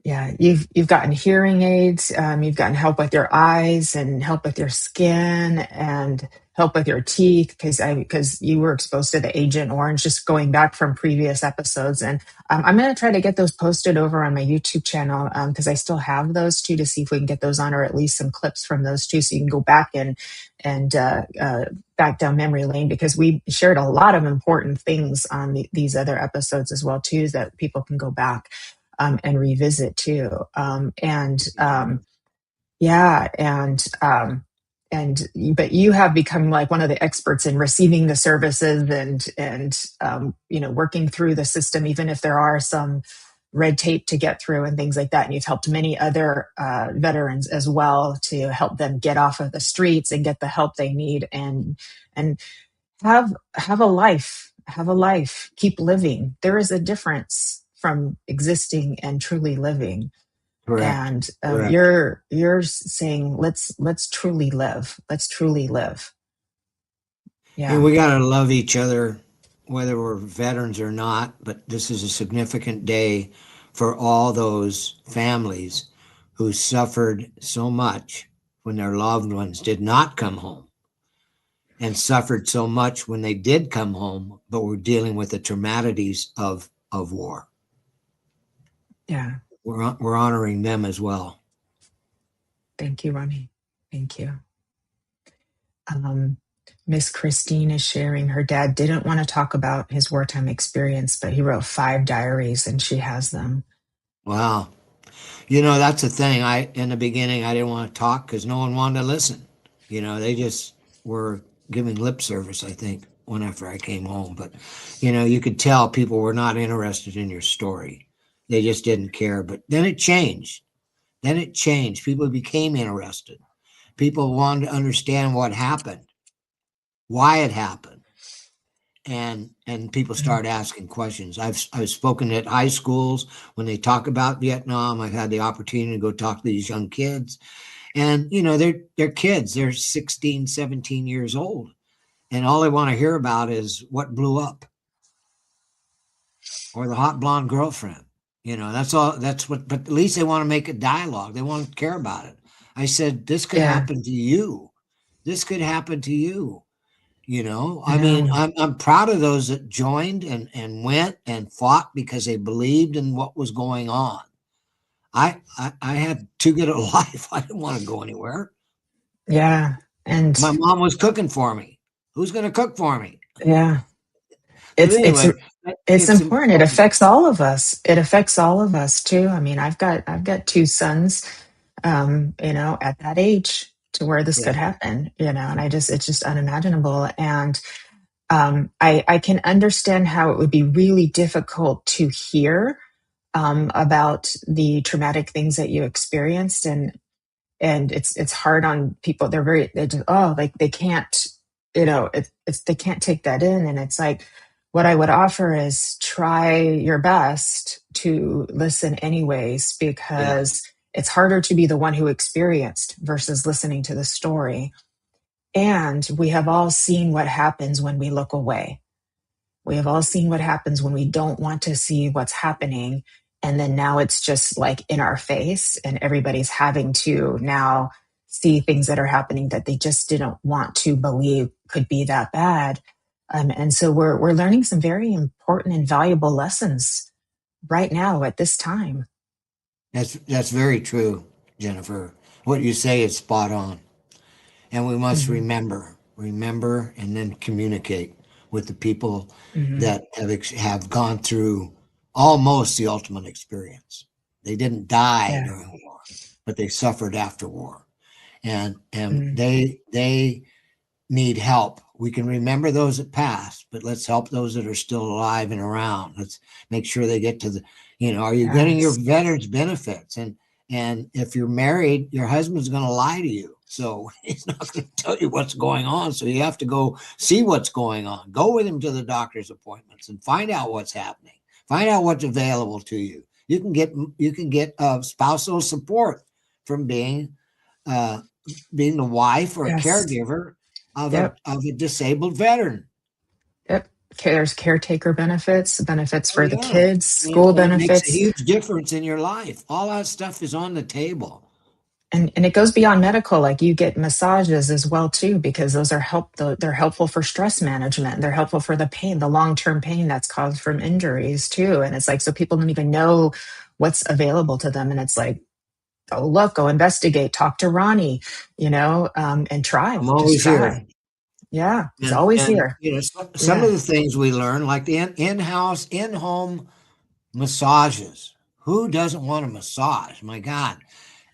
Yeah, you've gotten hearing aids, you've gotten help with your eyes and help with your skin and help with your teeth because you were exposed to the Agent Orange. Just going back from previous episodes, and I'm going to try to get those posted over on my YouTube channel because I still have those too to see if we can get those on, or at least some clips from those too, so you can go back and back down memory lane, because we shared a lot of important things on these other episodes as well too, that people can go back and revisit too. Yeah, but you have become like one of the experts in receiving the services and working through the system, even if there are some red tape to get through and things like that. And you've helped many other veterans as well to help them get off of the streets and get the help they need and have a life, keep living. There is a difference from existing and truly living. Correct. And Correct. you're saying let's truly live. Let's truly live. Yeah. Yeah. We got to love each other, whether we're veterans or not. But this is a significant day for all those families who suffered so much when their loved ones did not come home, and suffered so much when they did come home, but were dealing with the traumatities of war. Yeah. We're honoring them as well. Thank you, Ronnie. Thank you. Miss Christine is sharing her dad didn't want to talk about his wartime experience, but he wrote 5 diaries and she has them. Wow. That's the thing. In the beginning, I didn't want to talk because no one wanted to listen. They just were giving lip service, I think, whenever I came home. But, you could tell people were not interested in your story. They just didn't care. But then it changed. People became interested. People wanted to understand what happened, why it happened. And people start asking questions. I've spoken at high schools when they talk about Vietnam. I've had the opportunity to go talk to these young kids, and they're kids. They're 16, 17 years old, and all they want to hear about is what blew up or the hot blonde girlfriend. That's all. That's what. But at least they want to make a dialogue. They want to care about it. I said, this could happen to you. This could happen to you. I mean, I'm proud of those that joined and went and fought because they believed in what was going on. I had too good a life. I didn't want to go anywhere. Yeah. And my mom was cooking for me. Who's going to cook for me? Yeah. But anyway, it's important. It affects all of us. It affects all of us too. I mean, I've got 2 sons, at that age to where this could happen, and it's just unimaginable. And I can understand how it would be really difficult to hear about the traumatic things that you experienced, and it's hard on people. They just, like they can't, they can't take that in. And it's like, what I would offer is try your best to listen anyways, because it's harder to be the one who experienced versus listening to the story. And we have all seen what happens when we look away. We have all seen what happens when we don't want to see what's happening. And then now it's just like in our face, and everybody's having to now see things that are happening that they just didn't want to believe could be that bad. And so we're learning some very important and valuable lessons right now at this time. That's very true, Jennifer. What you say is spot on. And we must remember, and then communicate with the people that have gone through almost the ultimate experience. They didn't die during war, but they suffered after war, and they need help. We can remember those that passed, but let's help those that are still alive and around. Let's make sure they get to the, are you getting your veterans benefits? And if you're married, your husband's going to lie to you. So he's not going to tell you what's going on. So you have to go see what's going on. Go with him to the doctor's appointments and find out what's happening. Find out what's available to you. You can get spousal support from being the wife or a caregiver of a disabled veteran. Yep. there's caretaker benefits, benefits Oh for the yeah. kids, And school it makes a benefits. huge difference in your life. All that stuff is on the table. And it goes beyond medical. Like you get massages as well too, because those are they're helpful for stress management. They're helpful for the pain, the long-term pain that's caused from injuries too. And it's like, so people don't even know what's available to them. And it's like, go look, go investigate, talk to Ronnie, and try, I'm just always here. try. Yeah, it's And always here. some Yeah. of the things we learn, like the in-house, in-home massages. Who doesn't want a massage? My God.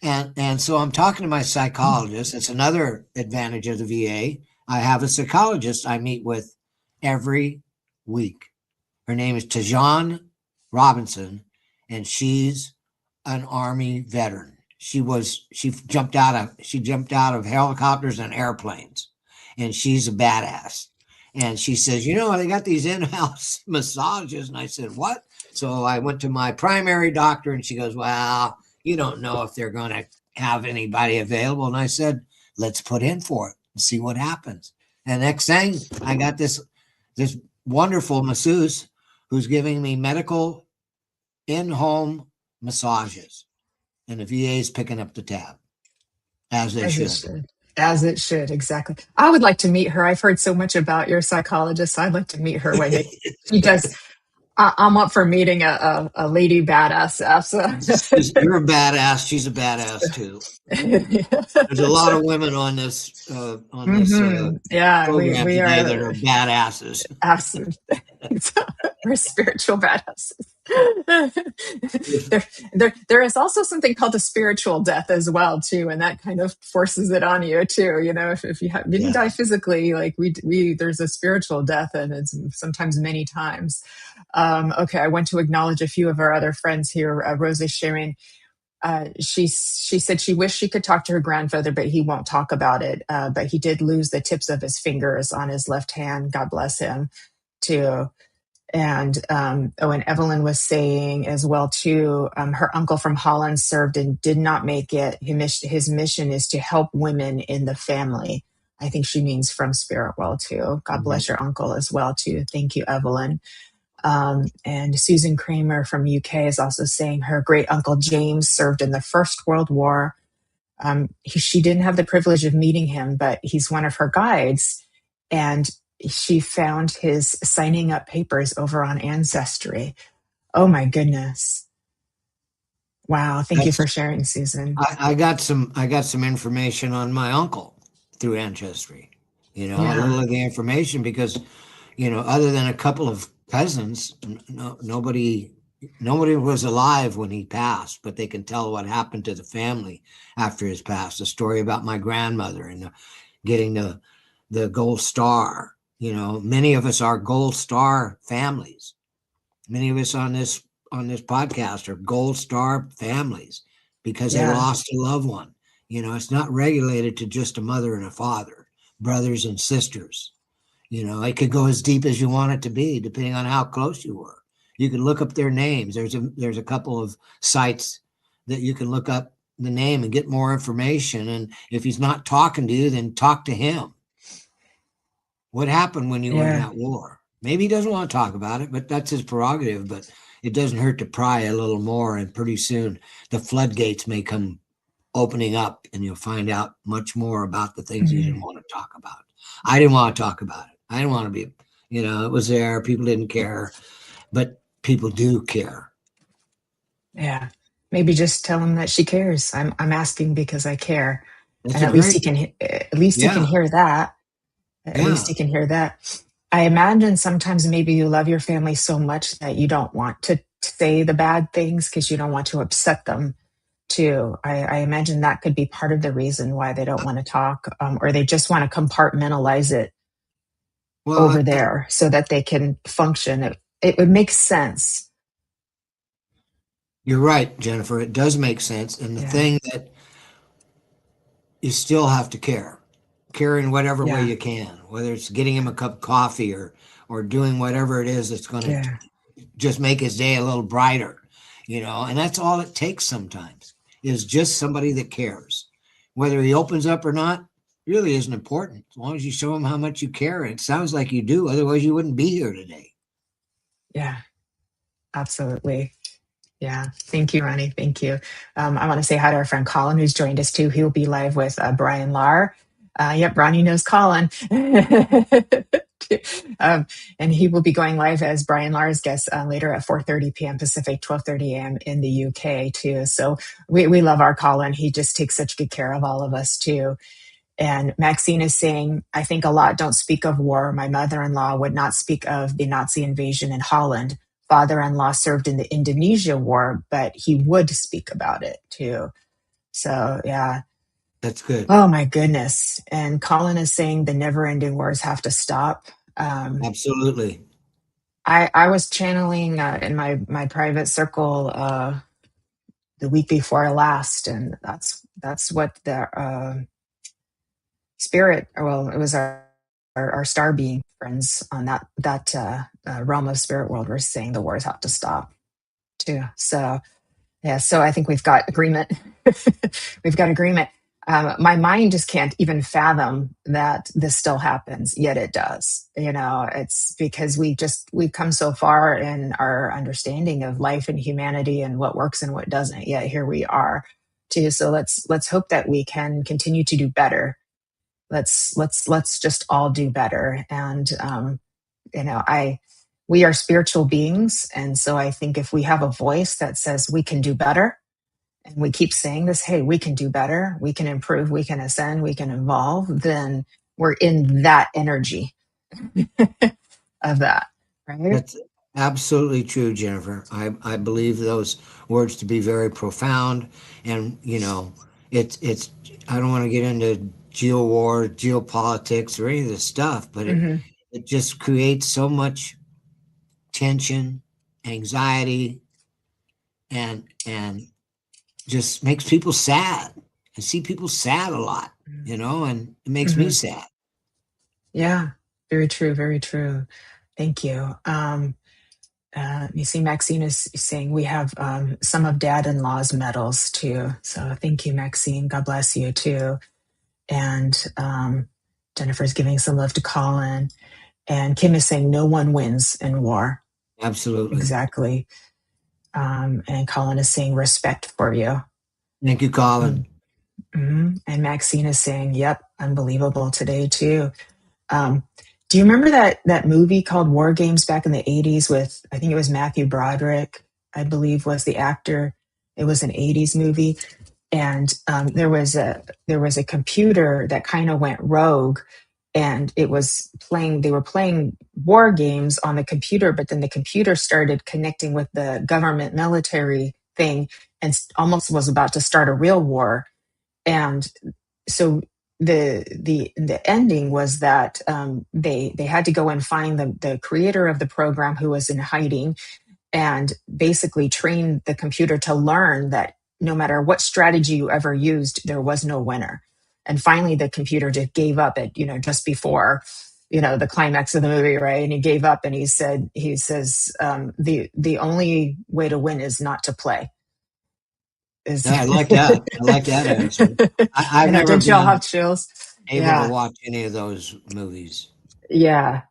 And so I'm talking to my psychologist. It's another advantage of the VA. I have a psychologist I meet with every week. Her name is Tajan Robinson, and she's an Army veteran. She jumped out of helicopters and airplanes, and she's a badass. And she says, they got these in-house massages. And I said, what? So I went to my primary doctor, and she goes, well, you don't know if they're going to have anybody available. And I said, let's put in for it and see what happens. And next thing, I got this wonderful masseuse who's giving me medical in-home massages. And the VA is picking up the tab, as they As it should. should. As it should, exactly. I would like to meet her. I've heard so much about your psychologist. I'd like to meet her one day. She does. I'm up for meeting a lady badass. You're a badass. She's a badass too. There's a lot of women on this Yeah, program we today that are are badasses. absolute. We're spiritual badasses. There is also something called a spiritual death as well too, and that kind of forces it on you too. If you didn't die physically, like we there's a spiritual death, and it's sometimes many times. Okay, I want to acknowledge a few of our other friends here. Rose is sharing. She said she wished she could talk to her grandfather, but he won't talk about it. But he did lose the tips of his fingers on his left hand. God bless him, too. And and Evelyn was saying as well too. Her uncle from Holland served and did not make it. His mission is to help women in the family. I think she means from Spirit World too. God bless your uncle as well too. Thank you, Evelyn. And Susan Kramer from UK is also saying her great uncle James served in the First World War. She didn't have the privilege of meeting him, but he's one of her guides. And she found his signing up papers over on Ancestry. Oh my goodness. Wow. Thank you for sharing, Susan. I got some information on my uncle through Ancestry. A little of the information because, other than a couple of cousins, nobody was alive when he passed, but they can tell what happened to the family after his pass. A story about my grandmother and getting the gold star. Many of us are gold star families. Many of us on this podcast are gold star families because they lost a loved one. It's not regulated to just a mother and a father, brothers and sisters. It could go as deep as you want it to be, depending on how close you were. You can look up their names. There's a couple of sites that you can look up the name and get more information. And if he's not talking to you, then talk to him. What happened when you were in that war? Maybe he doesn't want to talk about it, but that's his prerogative. But it doesn't hurt to pry a little more. And pretty soon the floodgates may come opening up and you'll find out much more about the things you didn't want to talk about. I didn't want to talk about it. I didn't want to be, it was there. People didn't care, but people do care. Yeah. Maybe just tell him that she cares. I'm asking because I care. That's and at least he can hear that. At least he can hear that. I imagine sometimes maybe you love your family so much that you don't want to say the bad things because you don't want to upset them too. I imagine that could be part of the reason why they don't want to talk, or they just want to compartmentalize it over there so that they can function. It would make sense. You're right, Jennifer. It does make sense. And the thing that you still have to care in whatever way you can, whether it's getting him a cup of coffee or doing whatever it is that's going to just make his day a little brighter, and that's all it takes sometimes is just somebody that cares. Whether he opens up or not, really isn't important as long as you show them how much you care. And it sounds like you do. Otherwise, you wouldn't be here today. Yeah, absolutely. Yeah. Thank you, Ronnie. Thank you. I want to say hi to our friend Colin, who's joined us too. He'll be live with Brian Lahr. Yep, Ronnie knows Colin. And he will be going live as Brian Lahr's guest later at 4:30 p.m. Pacific, 12:30 a.m. in the UK too. So we love our Colin. He just takes such good care of all of us too. And Maxine is saying, I think a lot don't speak of war. My mother-in-law would not speak of the Nazi invasion in Holland. Father-in-law served in the Indonesia war, but he would speak about it too. So yeah. That's good. Oh my goodness. And Colin is saying the never-ending wars have to stop. Absolutely. I was channeling in my private circle the week before last, and that's what the spirit, well, it was our star being friends on that realm of spirit world were saying the wars have to stop too. So yeah, so I think we've got agreement. We've got agreement. My mind just can't even fathom that this still happens, yet it does. It's because we've come so far in our understanding of life and humanity and what works and what doesn't. Yet here we are too. So let's hope that we can continue to do better. Let's just all do better. And we are spiritual beings, and so I think if we have a voice that says we can do better, and we keep saying this, hey, we can do better, we can improve, we can ascend, we can evolve, then we're in that energy of that, right? That's absolutely true, Jennifer. I believe those words to be very profound. And, it's I don't want to get into geo-war, geopolitics, or any of this stuff, but it just creates so much tension, anxiety, and just makes people sad. I see people sad a lot, and it makes me sad. Yeah, very true, very true. Thank you. You see, Maxine is saying we have some of Dad-in-law's medals too. So thank you, Maxine. God bless you too. And Jennifer's giving some love to Colin. And Kim is saying no one wins in war. Absolutely. Exactly. And Colin is saying respect for you. Thank you, Colin. And Maxine is saying, yep, unbelievable today too. Do you remember that movie called War Games back in the 80s with, I think it was Matthew Broderick, I believe was the actor. It was an 80s movie. And there was a computer that kind of went rogue, and they were playing war games on the computer, but then the computer started connecting with the government military thing and almost was about to start a real war. And so the ending was that they had to go and find the creator of the program, who was in hiding, and basically train the computer to learn that no matter what strategy you ever used, there was no winner. And finally, the computer just gave up at just before the climax of the movie, right? And he gave up, and he says the only way to win is not to play. I like that. I like that answer. I've never did y'all been have chills? able to watch any of those movies. Yeah.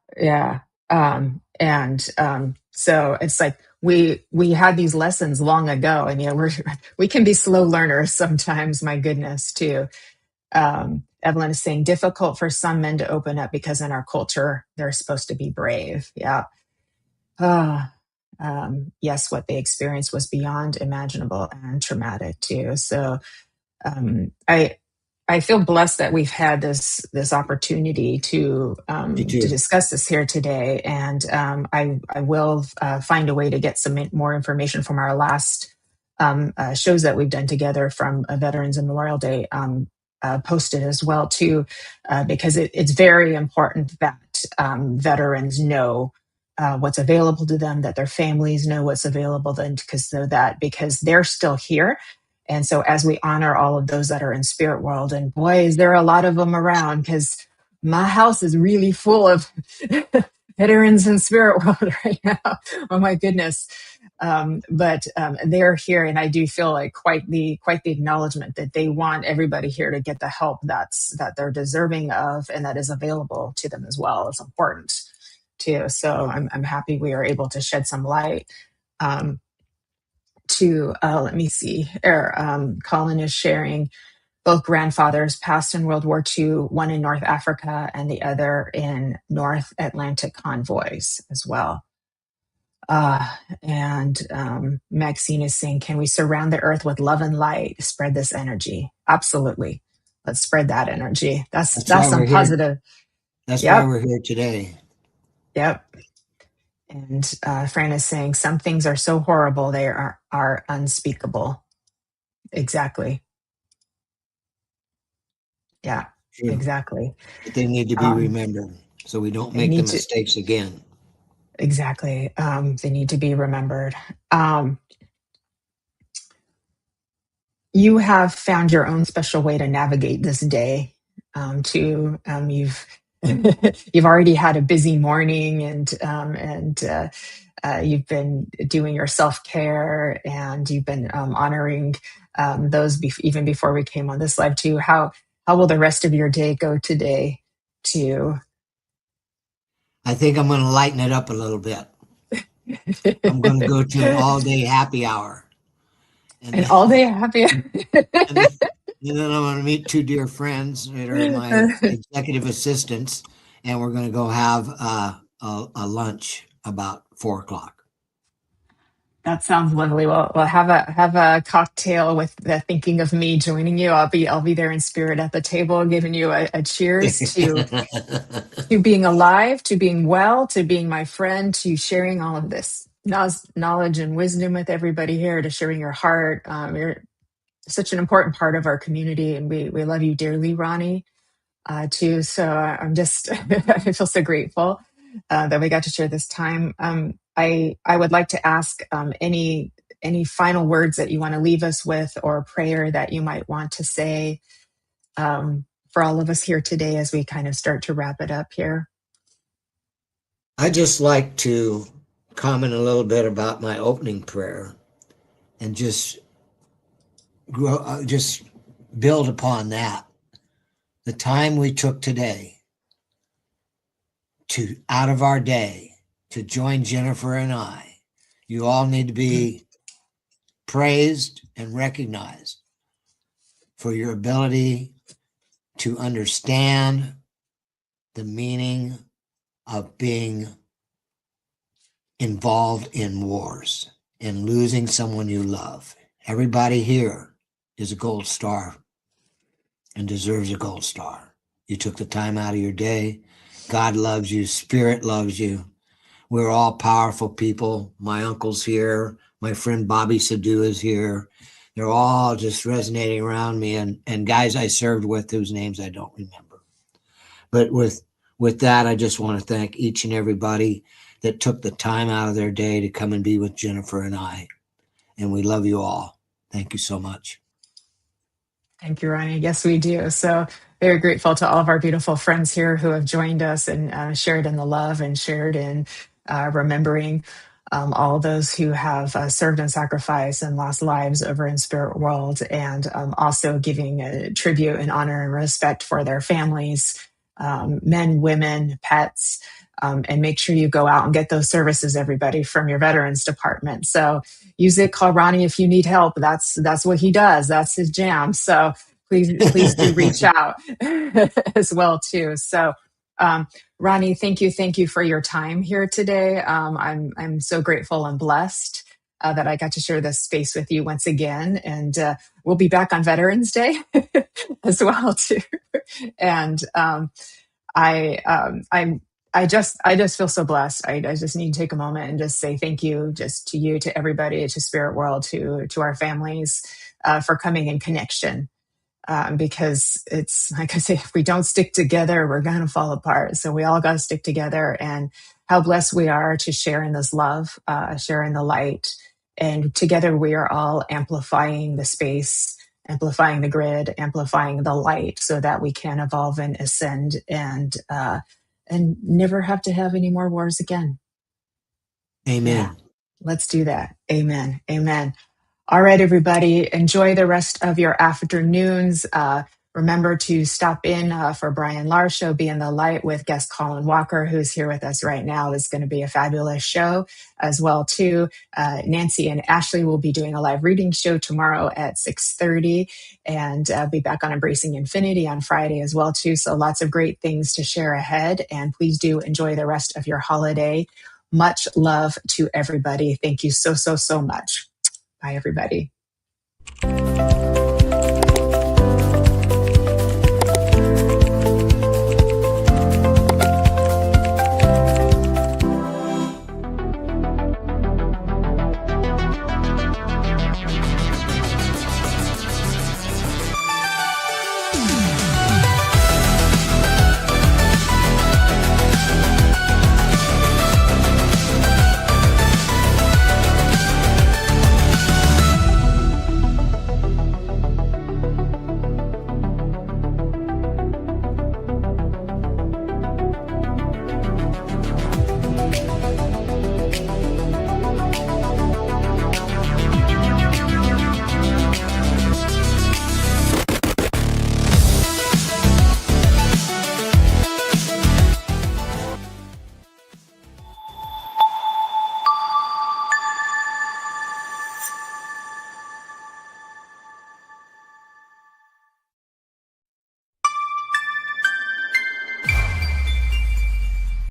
So it's like we had these lessons long ago, and we can be slow learners sometimes. My goodness, too. Evelyn is saying difficult for some men to open up because in our culture they're supposed to be brave. Yeah. Yes, what they experienced was beyond imaginable and traumatic too. So I feel blessed that we've had this opportunity to discuss this here today, and I will find a way to get some more information from our last shows that we've done together from Veterans and Memorial Day posted as well too, because it's very important that veterans know what's available to them, that their families know what's available to them, because they're still here. And so as we honor all of those that are in spirit world, and boy, is there a lot of them around, because my house is really full of veterans in spirit world right now. Oh my goodness. But they're here, and I do feel like quite the acknowledgement that they want everybody here to get the help that they're deserving of and that is available to them as well. It's important too. So I'm happy we are able to shed some light. To let me see. Colin is sharing both grandfathers passed in World War II, one in North Africa and the other in North Atlantic convoys as well. And Maxine is saying, can we surround the earth with love and light, spread this energy? Absolutely. Let's spread that energy. That's some positive. That's why we're here today. Yep. And Fran is saying, some things are so horrible, they are unspeakable. Exactly. Yeah, True. Exactly. But they need to be remembered so we don't make the mistakes again. Exactly. They need to be remembered. You have found your own special way to navigate this day. You've you've already had a busy morning, and you've been doing your self-care, and you've been honoring those even before we came on this live too. How will the rest of your day go today? I think I'm going to lighten it up a little bit. I'm going to go to an all-day happy hour. An all-day happy hour. And then I'm going to meet two dear friends that are my executive assistants, and we're going to go have a lunch about 4:00. That sounds lovely. Well, have a cocktail with the thinking of me joining you. I'll be there in spirit at the table, giving you a cheers to being alive, to being well, to being my friend, to sharing all of this knowledge and wisdom with everybody here, to sharing your heart. You're such an important part of our community, and we love you dearly, Ronnie, too. So I'm just I feel so grateful that we got to share this time. I would like to ask any final words that you want to leave us with, or a prayer that you might want to say for all of us here today as we kind of start to wrap it up here. I'd just like to comment a little bit about my opening prayer and just build upon that. The time we took today out of our day to join Jennifer and I, you all need to be praised and recognized for your ability to understand the meaning of being involved in wars and losing someone you love. Everybody here is a gold star and deserves a gold star. You took the time out of your day. God loves you. Spirit loves you. We're all powerful people. My uncle's here. My friend Bobby Sadhu is here. They're all just resonating around me, and guys I served with whose names I don't remember. But with that, I just want to thank each and everybody that took the time out of their day to come and be with Jennifer and I. And we love you all. Thank you so much. Thank you, Ronnie. Yes, we do. So very grateful to all of our beautiful friends here who have joined us and shared in the love and shared in remembering all those who have served and sacrificed and lost lives over in spirit world, and also giving a tribute and honor and respect for their families, men, women, pets. And make sure you go out and get those services, everybody, from your veterans department. So use it. Call Ronnie if you need help. That's what he does. That's his jam. So please do reach out as well too. So Ronnie, thank you for your time here today. I'm so grateful and blessed that I got to share this space with you once again, and we'll be back on Veterans Day as well too. And I just feel so blessed. I just need to take a moment and just say thank you, just to you, to everybody, to Spirit World, to our families, for coming in connection. Because it's like I say, if we don't stick together, we're going to fall apart. So we all got to stick together, and how blessed we are to share in this love, share in the light. And together we are all amplifying the space, amplifying the grid, amplifying the light so that we can evolve and ascend and and never have to have any more wars again. Amen. Yeah, let's do that. Amen. Amen. All right, everybody, enjoy the rest of your afternoons. Remember to stop in for Brian Lahr's show, Be in the Light, with guest Colin Walker, who's here with us right now. This is going to be a fabulous show as well, too. Nancy and Ashley will be doing a live reading show tomorrow at 6:30, and be back on Embracing Infinity on Friday as well, too. So lots of great things to share ahead, and please do enjoy the rest of your holiday. Much love to everybody. Thank you so, so, so much. Bye, everybody.